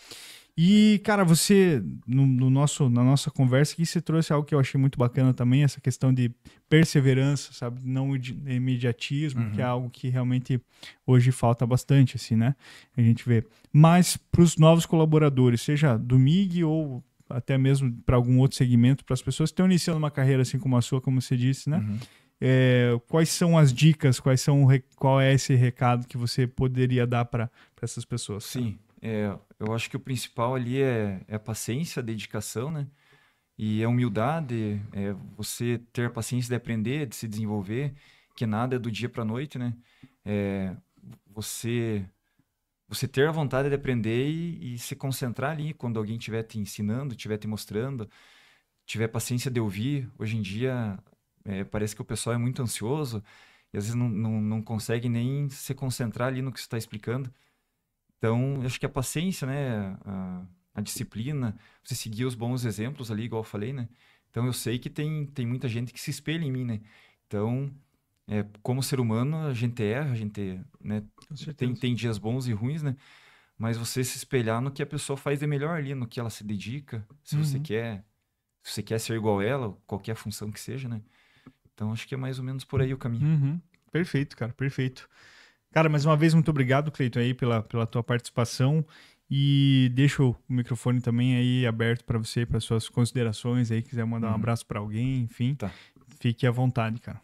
E, cara, você, na nossa conversa aqui, você trouxe algo que eu achei muito bacana também, essa questão de perseverança, sabe? Não imediatismo, que é algo que realmente hoje falta bastante, assim, né? A gente vê. Mas para os novos colaboradores, seja do MIG ou até mesmo para algum outro segmento, para as pessoas que estão iniciando uma carreira assim como a sua, como você disse, né? Quais são as dicas, qual é esse recado que você poderia dar para essas pessoas? Sim. Eu acho que o principal ali é a paciência, a dedicação, né? E a humildade, você ter a paciência de aprender, de se desenvolver, que nada é do dia para a noite, né? Você ter a vontade de aprender e se concentrar ali quando alguém estiver te ensinando, estiver te mostrando, tiver paciência de ouvir. Hoje em dia, parece que o pessoal é muito ansioso e às vezes não consegue nem se concentrar ali no que você está explicando. Então, eu acho que a paciência, né, a disciplina, você seguir os bons exemplos ali, igual eu falei, né? Então, eu sei que tem muita gente que se espelha em mim, né? Então, como ser humano, a gente erra, a gente, né, tem dias bons e ruins, né? Mas você se espelhar no que a pessoa faz de melhor ali, no que ela se dedica, se você quer ser igual a ela, qualquer função que seja, né? Então, acho que é mais ou menos por aí o caminho. Perfeito, cara, perfeito. Cara, mais uma vez, muito obrigado, Cleiton, aí pela tua participação e deixo o microfone também aí aberto para você, para suas considerações aí, quiser mandar um abraço para alguém, enfim, fique à vontade, cara.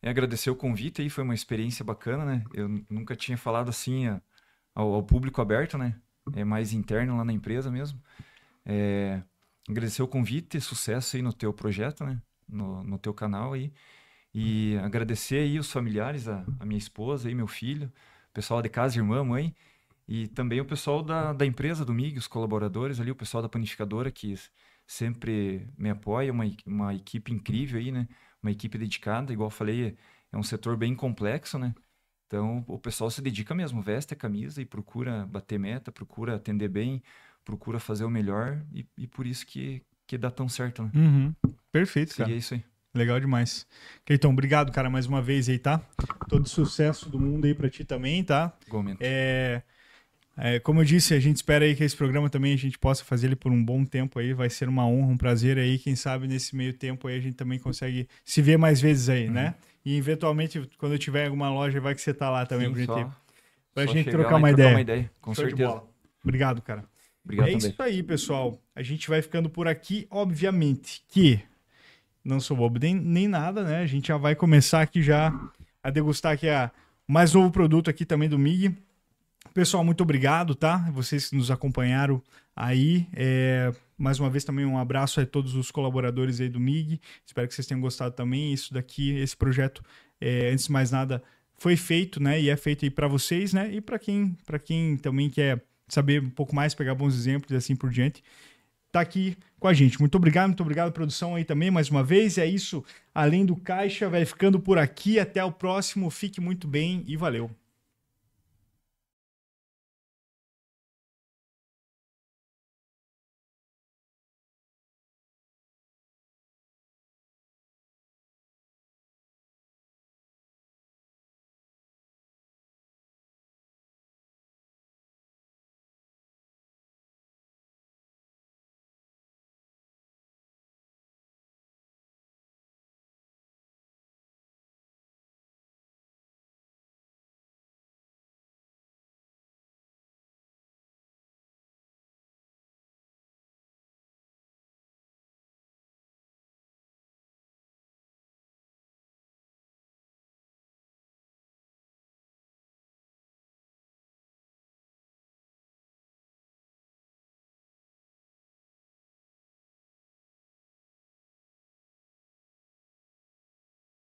Agradecer o convite aí, foi uma experiência bacana, né? Eu nunca tinha falado assim ao público aberto, né? É mais interno lá na empresa mesmo. Agradecer o convite, sucesso aí no teu projeto, né? No teu canal aí. E agradecer aí os familiares, a minha esposa e meu filho, pessoal de casa, irmã, mãe. E também o pessoal da empresa do MIG, os colaboradores ali, o pessoal da panificadora que sempre me apoia, uma equipe incrível aí, né? Uma equipe dedicada, igual eu falei, é um setor bem complexo, né? Então, o pessoal se dedica mesmo, veste a camisa e procura bater meta, procura atender bem, procura fazer o melhor e por isso que dá tão certo, né? Uhum. Perfeito, cara. E é isso aí. Legal demais. Cleiton, obrigado, cara, mais uma vez aí, tá? Todo sucesso do mundo aí pra ti também, tá? Igualmente. Como eu disse, a gente espera aí que esse programa também a gente possa fazer ele por um bom tempo aí. Vai ser uma honra, um prazer aí. Quem sabe nesse meio tempo aí a gente também consegue se ver mais vezes aí, né? E eventualmente, quando eu tiver em alguma loja, vai que você tá lá também. Sim, pra só gente chegar trocar lá uma e ideia. Com Show de certeza. bola. Obrigado, cara. Obrigado também. Isso aí, pessoal. A gente vai ficando por aqui. Obviamente que não sou bobo nem nada, né? A gente já vai começar aqui já a degustar aqui o mais novo produto aqui também do MIG. Pessoal, muito obrigado, tá? Vocês que nos acompanharam aí. Mais uma vez também um abraço a todos os colaboradores aí do MIG. Espero que vocês tenham gostado também. Isso daqui, esse projeto, antes de mais nada, foi feito, né? E é feito aí para vocês, né? E para quem também quer saber um pouco mais, pegar bons exemplos e assim por diante, tá aqui com a gente. Muito obrigado, produção aí também, mais uma vez. É isso, Além do Caixa, vai ficando por aqui. Até o próximo. Fique muito bem e valeu.